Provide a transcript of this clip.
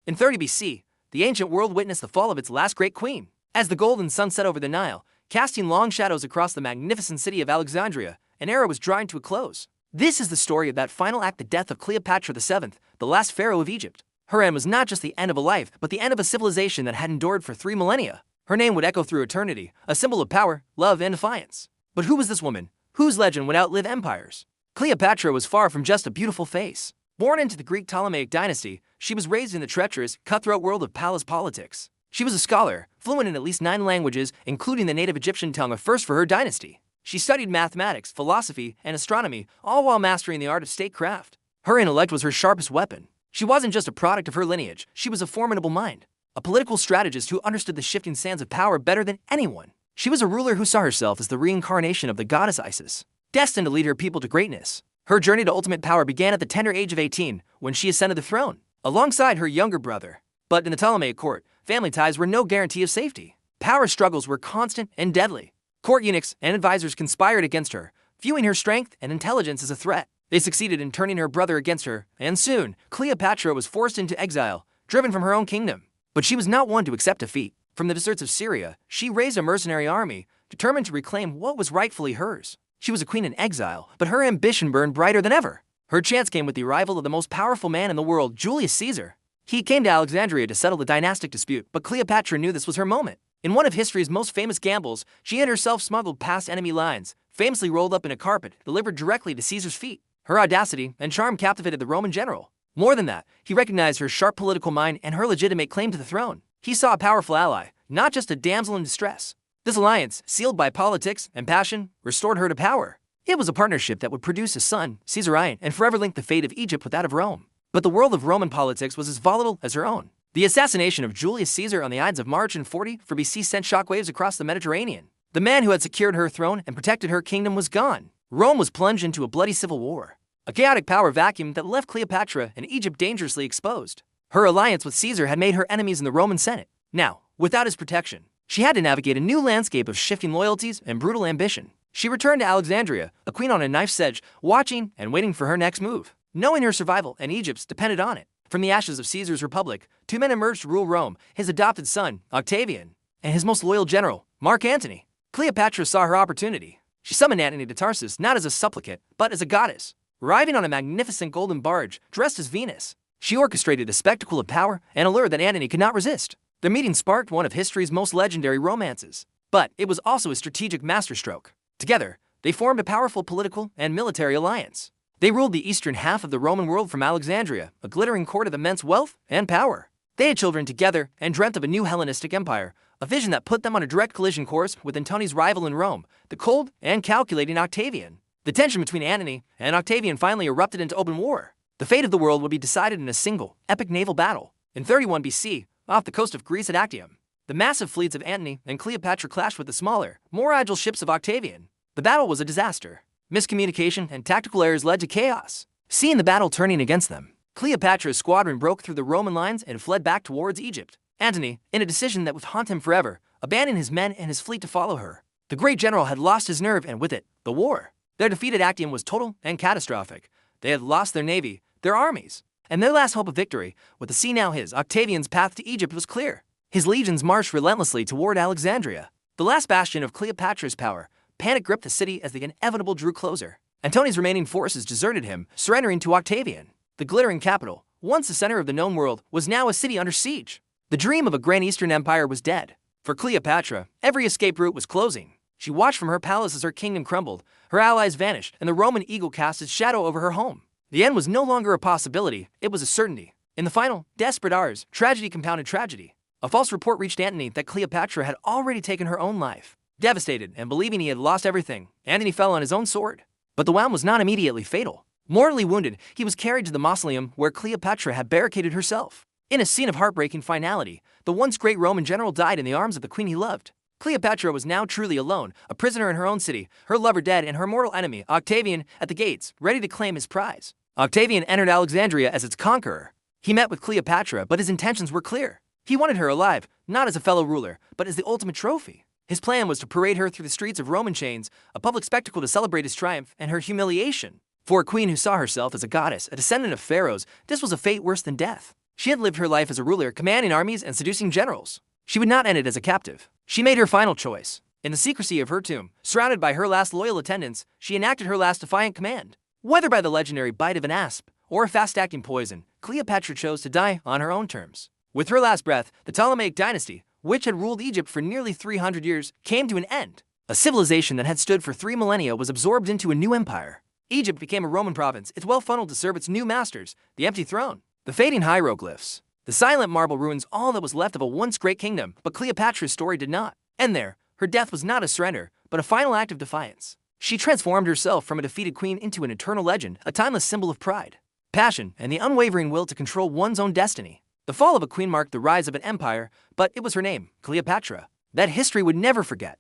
In 30 BC, the ancient world witnessed the fall of its last great queen. As the golden sun set over the Nile, casting long shadows across the magnificent city of Alexandria, an era was drawing to a close. This is the story of that final act, the death of Cleopatra VII, the last pharaoh of Egypt. Her end was not just the end of a life, but the end of a civilization that had endured for 3 millennia. Her name would echo through eternity, a symbol of power, love, and defiance. But who was this woman, whose legend would outlive empires? Cleopatra was far from just a beautiful face. Born into the Greek Ptolemaic Dynasty, she was raised in the treacherous, cutthroat world of palace politics. She was a scholar, fluent in at least 9 languages, including the native Egyptian tongue, a first for her dynasty. She studied mathematics, philosophy, and astronomy, all while mastering the art of statecraft. Her intellect was her sharpest weapon. She wasn't just a product of her lineage, she was a formidable mind, a political strategist who understood the shifting sands of power better than anyone. She was a ruler who saw herself as the reincarnation of the goddess Isis, destined to lead her people to greatness. Her journey to ultimate power began at the tender age of 18, when she ascended the throne, alongside her younger brother. But in the Ptolemaic court, family ties were no guarantee of safety. Power struggles were constant and deadly. Court eunuchs and advisors conspired against her, viewing her strength and intelligence as a threat. They succeeded in turning her brother against her, and soon, Cleopatra was forced into exile, driven from her own kingdom. But she was not one to accept defeat. From the deserts of Syria, she raised a mercenary army, determined to reclaim what was rightfully hers. She was a queen in exile, but her ambition burned brighter than ever. Her chance came with the arrival of the most powerful man in the world, Julius Caesar. He came to Alexandria to settle the dynastic dispute, but Cleopatra knew this was her moment. In one of history's most famous gambles, she and herself smuggled past enemy lines, famously rolled up in a carpet, delivered directly to Caesar's feet. Her audacity and charm captivated the Roman general. More than that, he recognized her sharp political mind and her legitimate claim to the throne. He saw a powerful ally, not just a damsel in distress. This alliance, sealed by politics and passion, restored her to power. It was a partnership that would produce a son, Caesarion, and forever link the fate of Egypt with that of Rome. But the world of Roman politics was as volatile as her own. The assassination of Julius Caesar on the Ides of March in 40 BC sent shockwaves across the Mediterranean. The man who had secured her throne and protected her kingdom was gone. Rome was plunged into a bloody civil war, a chaotic power vacuum that left Cleopatra and Egypt dangerously exposed. Her alliance with Caesar had made her enemies in the Roman Senate. Now, without his protection, she had to navigate a new landscape of shifting loyalties and brutal ambition. She returned to Alexandria, a queen on a knife's edge, watching and waiting for her next move, knowing her survival and Egypt's depended on it. From the ashes of Caesar's republic, 2 men emerged to rule Rome, his adopted son, Octavian, and his most loyal general, Mark Antony. Cleopatra saw her opportunity. She summoned Antony to Tarsus not as a supplicant, but as a goddess. Arriving on a magnificent golden barge, dressed as Venus, she orchestrated a spectacle of power and allure that Antony could not resist. Their meeting sparked one of history's most legendary romances. But it was also a strategic masterstroke. Together, they formed a powerful political and military alliance. They ruled the eastern half of the Roman world from Alexandria, a glittering court of immense wealth and power. They had children together and dreamt of a new Hellenistic empire, a vision that put them on a direct collision course with Antony's rival in Rome, the cold and calculating Octavian. The tension between Antony and Octavian finally erupted into open war. The fate of the world would be decided in a single, epic naval battle. In 31 BC, off the coast of Greece at Actium, the massive fleets of Antony and Cleopatra clashed with the smaller, more agile ships of Octavian. The battle was a disaster. Miscommunication and tactical errors led to chaos. Seeing the battle turning against them, Cleopatra's squadron broke through the Roman lines and fled back towards Egypt. Antony, in a decision that would haunt him forever, abandoned his men and his fleet to follow her. The great general had lost his nerve and with it, the war. Their defeat at Actium was total and catastrophic. They had lost their navy, their armies, and their last hope of victory. With the sea now his, Octavian's path to Egypt was clear. His legions marched relentlessly toward Alexandria, the last bastion of Cleopatra's power. Panic gripped the city as the inevitable drew closer. Antony's remaining forces deserted him, surrendering to Octavian. The glittering capital, once the center of the known world, was now a city under siege. The dream of a grand Eastern empire was dead. For Cleopatra, every escape route was closing. She watched from her palace as her kingdom crumbled, her allies vanished, and the Roman eagle cast its shadow over her home. The end was no longer a possibility, it was a certainty. In the final, desperate hours, tragedy compounded tragedy. A false report reached Antony that Cleopatra had already taken her own life. Devastated and believing he had lost everything, Antony fell on his own sword. But the wound was not immediately fatal. Mortally wounded, he was carried to the mausoleum where Cleopatra had barricaded herself. In a scene of heartbreaking finality, the once great Roman general died in the arms of the queen he loved. Cleopatra was now truly alone, a prisoner in her own city, her lover dead and her mortal enemy, Octavian, at the gates, ready to claim his prize. Octavian entered Alexandria as its conqueror. He met with Cleopatra, but his intentions were clear. He wanted her alive, not as a fellow ruler, but as the ultimate trophy. His plan was to parade her through the streets of Roman chains, a public spectacle to celebrate his triumph and her humiliation. For a queen who saw herself as a goddess, a descendant of pharaohs, this was a fate worse than death. She had lived her life as a ruler, commanding armies and seducing generals. She would not end it as a captive. She made her final choice. In the secrecy of her tomb, surrounded by her last loyal attendants, she enacted her last defiant command. Whether by the legendary bite of an asp or a fast-acting poison, Cleopatra chose to die on her own terms. With her last breath, the Ptolemaic Dynasty, which had ruled Egypt for nearly 300 years, came to an end. A civilization that had stood for 3 millennia was absorbed into a new empire. Egypt became a Roman province, its wealth funneled to serve its new masters, the empty throne, the fading hieroglyphs, the silent marble ruins, all that was left of a once great kingdom. But Cleopatra's story did not end there. Her death was not a surrender, but a final act of defiance. She transformed herself from a defeated queen into an eternal legend, a timeless symbol of pride, passion, and the unwavering will to control one's own destiny. The fall of a queen marked the rise of an empire, but it was her name, Cleopatra, that history would never forget.